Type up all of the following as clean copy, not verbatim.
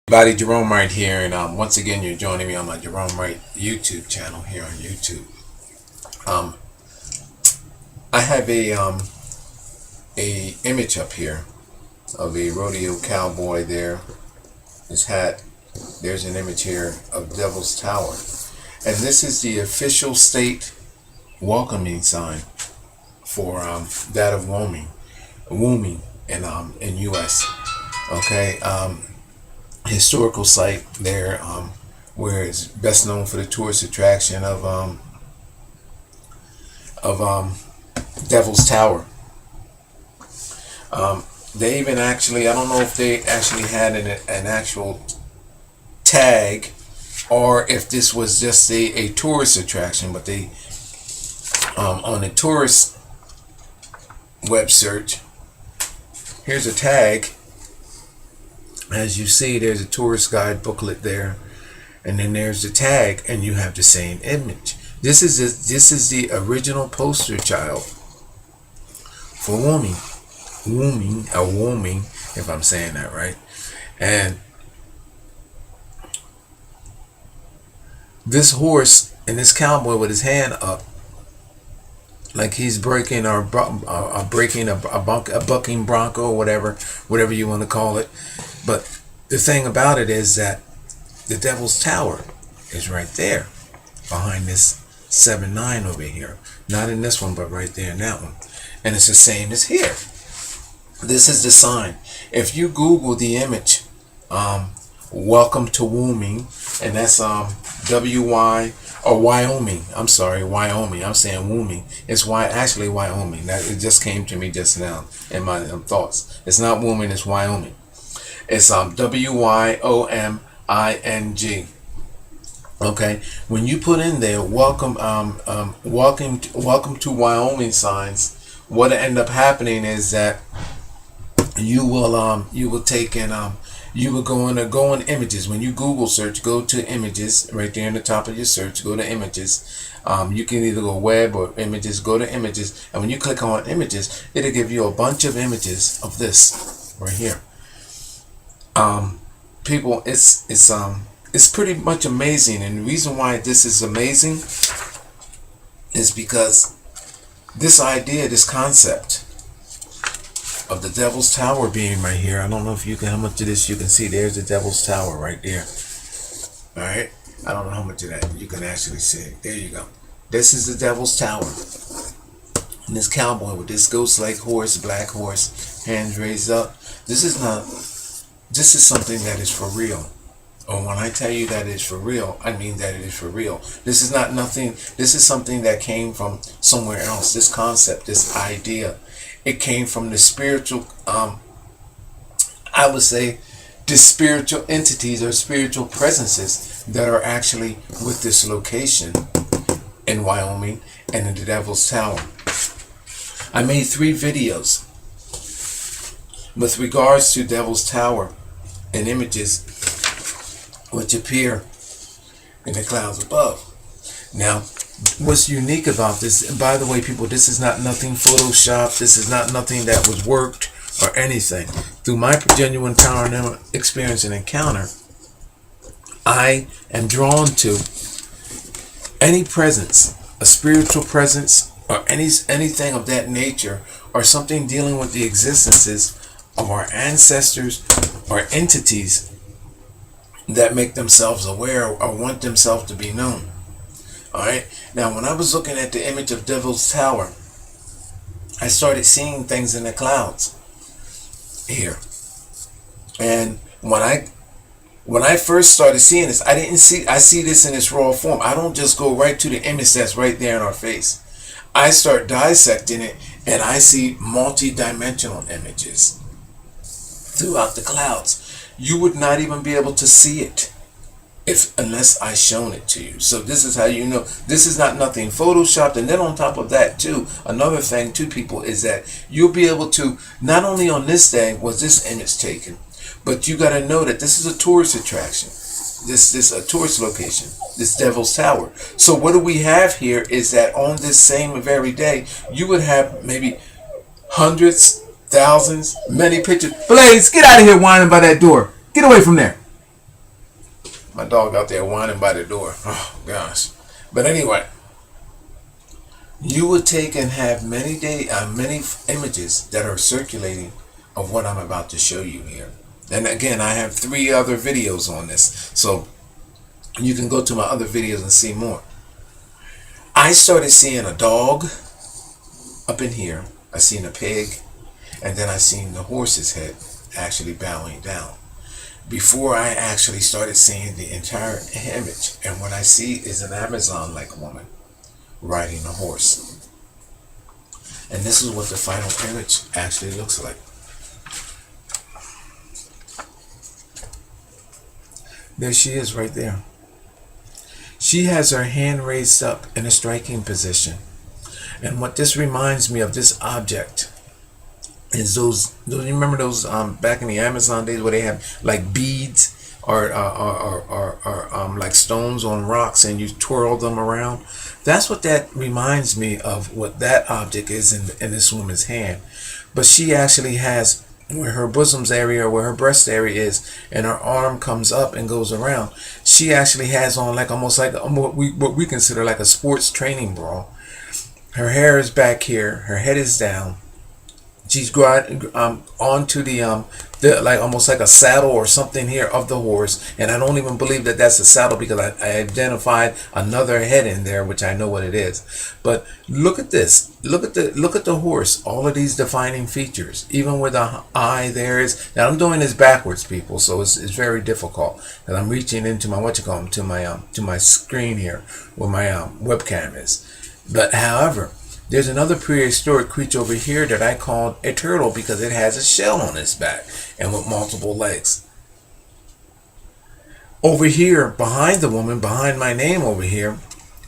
Everybody, Jerome Wright here, and once again, you're joining me on my Jerome Wright YouTube channel here on YouTube. Um, I have a image up here of a rodeo cowboy there. His hat. There's an image here of Devil's Tower, and this is the official state welcoming sign for that of Wyoming in U.S. Okay. Historical site there, where it's best known for the tourist attraction of Devil's Tower. They even actually, I don't know if they actually had an actual tag or if this was just a tourist attraction, but they on a tourist web search, here's a tag. As you see, there's a tourist guide booklet there, and then there's the tag, and you have the same image. This is the original poster child for Wyoming, if I'm saying that right. And this horse and this cowboy with his hand up, like he's breaking a bucking bronco, or whatever you want to call it. But the thing about it is that the Devil's Tower is right there behind this 7-9 over here. Not in this one, but right there in that one. And it's the same as here. This is the sign. If you Google the image, welcome to Wyoming, and that's Wyoming. I'm sorry, Wyoming. I'm saying Wyoming. It's actually Wyoming. It just came to me just now in my thoughts. It's not Wyoming, it's Wyoming. It's Wyoming. Okay, when you put in there welcome to Wyoming signs, what end up happening is that you will take and you will go in images. When you Google search, go to images right there in the top of your search. Go to images. You can either go web or images. Go to images, and when you click on images, it'll give you a bunch of images of this right here. People, it's pretty much amazing, and the reason why this is amazing is because this idea, this concept of the Devil's Tower being right here. I don't know if you can, how much of this you can see. There's the Devil's Tower right there. All right, I don't know how much of that you can actually see. There you go. This is the Devil's Tower, and this cowboy with this ghost-like horse, black horse, hands raised up. This is something that is for real. Or when I tell you that it's for real, I mean that it is for real. This is not nothing. This is something that came from somewhere else. This concept, this idea, it came from the spiritual, I would say, the spiritual entities or spiritual presences that are actually with this location in Wyoming and in the Devil's Tower. I made 3 videos with regards to Devil's Tower and images which appear in the clouds above. Now, what's unique about this, and by the way, people, this is not nothing photoshopped. This is not nothing that was worked or anything. Through my genuine paranormal experience and encounter, I am drawn to any presence, a spiritual presence, or anything of that nature, or something dealing with the existences of our ancestors or entities that make themselves aware or want themselves to be known. Alright, now when I was looking at the image of Devil's Tower, I started seeing things in the clouds here. And when I first started seeing this, I see this in its raw form. I don't just go right to the image that's right there in our face. I start dissecting it, and I see multi-dimensional images throughout the clouds. You would not even be able to see it unless I shown it to you. So this is how you know this is not nothing photoshopped. And then on top of that too, another thing to people is that you'll be able to, not only on this day was this image taken, but you got to know that this is a tourist attraction. This a tourist location, this Devil's Tower. So what do we have here is that on this same very day, you would have maybe hundreds, thousands, many pictures. Blaze, get out of here whining by that door. Get away from there. My dog out there whining by the door. Oh gosh. But anyway, you would take and have many images that are circulating of what I'm about to show you here. And again, I have 3 other videos on this, so you can go to my other videos and see more. I started seeing a dog up in here. I seen a pig, and then I seen the horse's head actually bowing down, before I actually started seeing the entire image. And what I see is an Amazon-like woman riding a horse. And this is what the final image actually looks like. There she is right there. She has her hand raised up in a striking position. And what this reminds me of, this object, is those you remember those back in the Amazon days where they have like beads or like stones on rocks and you twirl them around? That's what that reminds me of, what that object is in this woman's hand. But she actually has, where her bosom's area, where her breast area is, and her arm comes up and goes around, she actually has on like almost like what we consider like a sports training bra. Her hair is back here, her head is down. She's onto the like almost like a saddle or something here of the horse, and I don't even believe that that's a saddle, because I identified another head in there, which I know what it is. But look at this. Look at the horse. All of these defining features, even where the eye there is. Now I'm doing this backwards, people, so it's very difficult, and I'm reaching into my to my screen here where my webcam is. But however, there's another prehistoric creature over here that I called a turtle, because it has a shell on its back and with multiple legs. Over here, behind the woman, behind my name over here,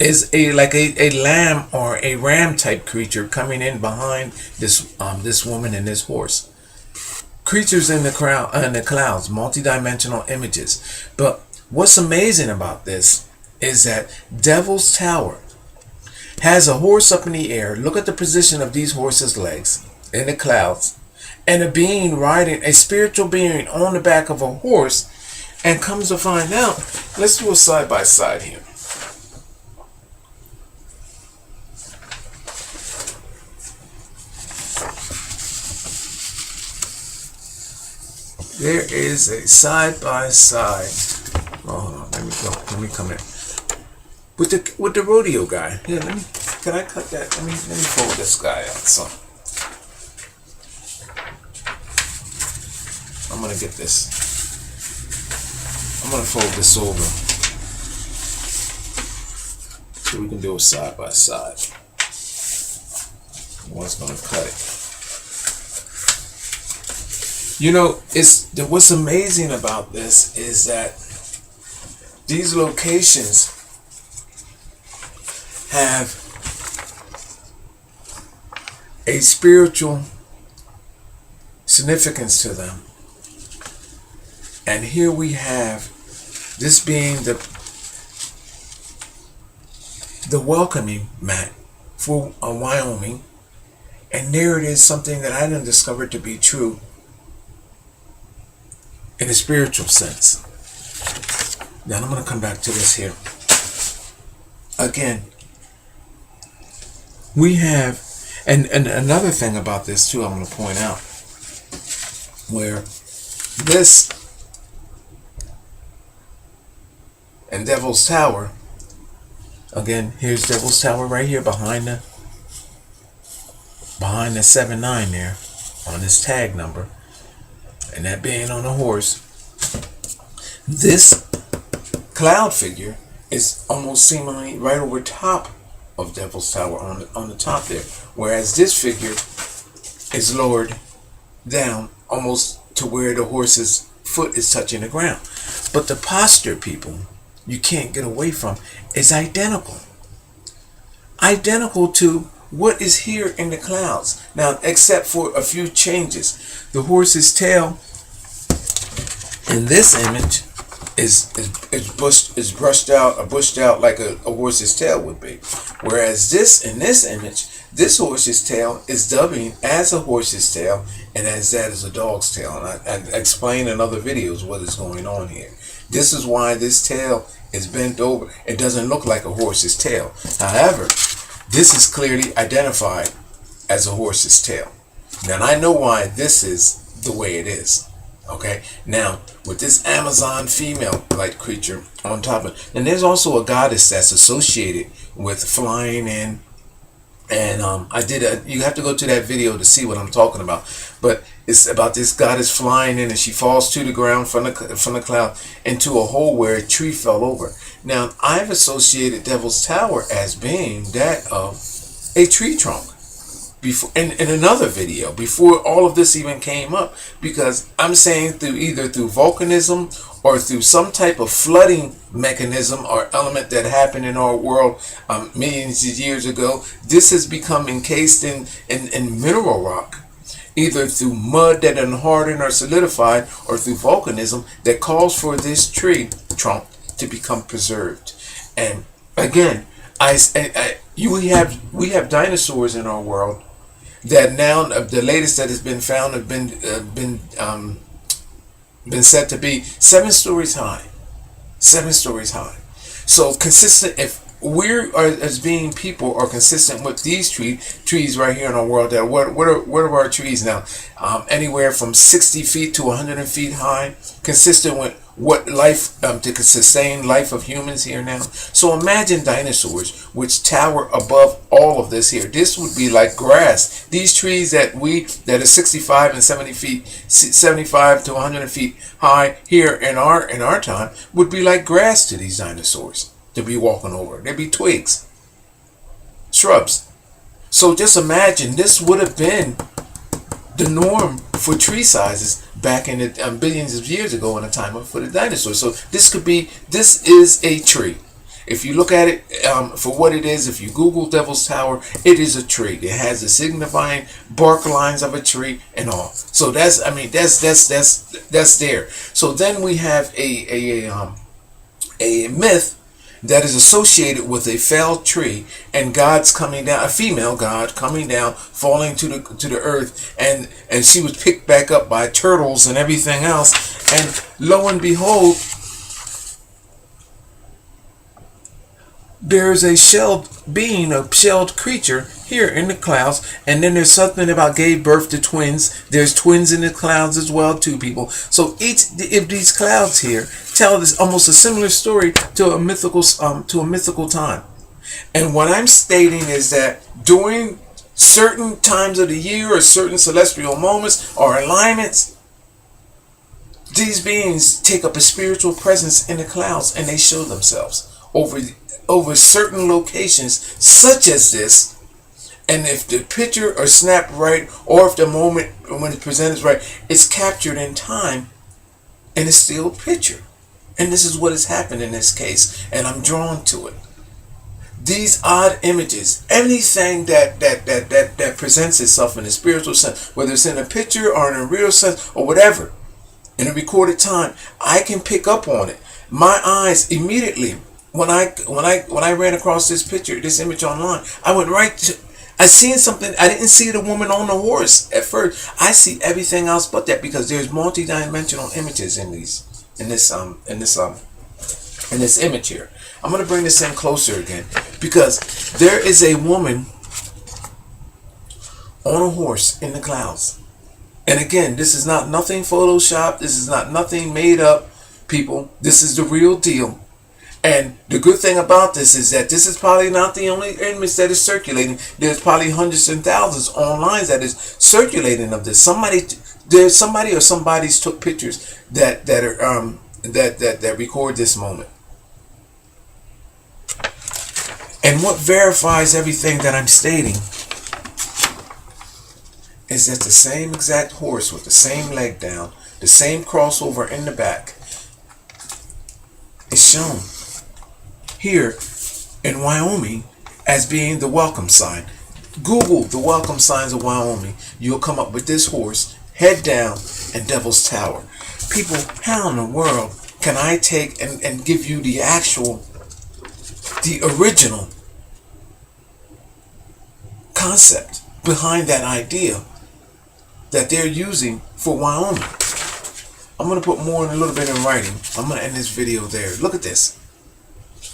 is a lamb or a ram type creature coming in behind this woman and this horse. Creatures in the clouds, multidimensional images. But what's amazing about this is that Devil's Tower has a horse up in the air. Look at the position of these horses' legs in the clouds, and a being riding, a spiritual being on the back of a horse. And comes to find out, let's do a side by side here. There is a side by side. Oh, hold on, let me come in. With the rodeo guy. Here, can I cut that? Let me fold this guy out some. I'm gonna get this. I'm gonna fold this over so we can do it side by side. One's gonna cut it. You know, what's amazing about this is that these locations have a spiritual significance to them. And here we have this being the welcoming mat for Wyoming. And there it is, something that I didn't discover to be true in a spiritual sense. Now I'm going to come back to this here. Again, we have, and another thing about this too, I'm going to point out, where this and Devil's Tower, again, here's Devil's Tower right here behind the 7-9 there on this tag number, and that being on a horse. This cloud figure is almost seemingly right over top of Devil's Tower on the top there, whereas this figure is lowered down almost to where the horse's foot is touching the ground. But the posture, people, you can't get away from, is identical to what is here in the clouds. Now, except for a few changes. The horse's tail in this image is bushed out like a horse's tail would be. Whereas in this image, this horse's tail is dubbing as a horse's tail, and as that is a dog's tail. And I explain in other videos what is going on here. This is why this tail is bent over. It doesn't look like a horse's tail. However, this is clearly identified as a horse's tail. Now I know why this is the way it is. Okay, now with this Amazon female like creature on top of it, and there's also a goddess that's associated with flying in. And you have to go to that video to see what I'm talking about. But it's about this goddess flying in, and she falls to the ground from the cloud into a hole where a tree fell over. Now, I've associated Devil's Tower as being that of a tree trunk. Before in another video, before all of this even came up, because I'm saying either through volcanism or through some type of flooding mechanism or element that happened in our world millions of years ago, this has become encased in mineral rock, either through mud that hardened or solidified, or through volcanism that calls for this tree trunk to become preserved. And again, we have dinosaurs in our world that now the latest that has been found have been said to be 7 stories high. 7 stories high. So consistent, if as being people are consistent with these trees right here in our world, that what are our trees now? Anywhere from 60 feet to 100 feet high, consistent with what life to sustain life of humans here now. So imagine dinosaurs which tower above all of this here. This would be like grass. These trees that are 65 and 70 feet, 75 to 100 feet high here in our time would be like grass to these dinosaurs to be walking over. They'd be twigs, shrubs. So just imagine, this would have been the norm for tree sizes back in the billions of years ago in the time for the dinosaurs. So this is a tree. If you look at it for what it is, if you Google Devil's Tower, it is a tree. It has the signifying bark lines of a tree and all. So that's there. So then we have a myth that is associated with a felled tree and God's coming down, a female God coming down, falling to the earth, and she was picked back up by turtles and everything else, and lo and behold, there's a shelled being, a shelled creature here in the clouds. And then there's something about gave birth to twins. There's twins in the clouds as well too, people. So if these clouds here tell this almost a similar story to a mythical time. And what I'm stating is that during certain times of the year or certain celestial moments or alignments, these beings take up a spiritual presence in the clouds, and they show themselves over certain locations such as this. And if the picture or snapped right, or if the moment when it's presented is right, it's captured in time in a still picture. And this is what has happened in this case, and I'm drawn to it. These odd images, anything that presents itself in a spiritual sense, whether it's in a picture or in a real sense or whatever, in a recorded time, I can pick up on it. My eyes immediately, when I ran across this picture, this image online, I went right to, I seen something. I didn't see the woman on the horse at first. I see everything else but that, because there's multi-dimensional images in this image here. I'm going to bring this in closer again, because there is a woman on a horse in the clouds. And again, this is not nothing photoshopped. This is not nothing made up, people. This is the real deal. And the good thing about this is that this is probably not the only image that is circulating. There's probably hundreds and thousands online that is circulating of this. Somebody or somebody's took pictures that record this moment. And what verifies everything that I'm stating is that the same exact horse with the same leg down, the same crossover in the back, is shown here in Wyoming as being the welcome sign. Google the welcome signs of Wyoming. You'll come up with this horse, head down, and Devil's Tower. People, how in the world can I take and give you the original concept behind that idea that they're using for Wyoming? I'm going to put more in a little bit in writing. I'm going to end this video there. Look at this.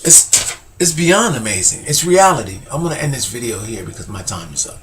It's beyond amazing. It's reality. I'm going to end this video here because my time is up.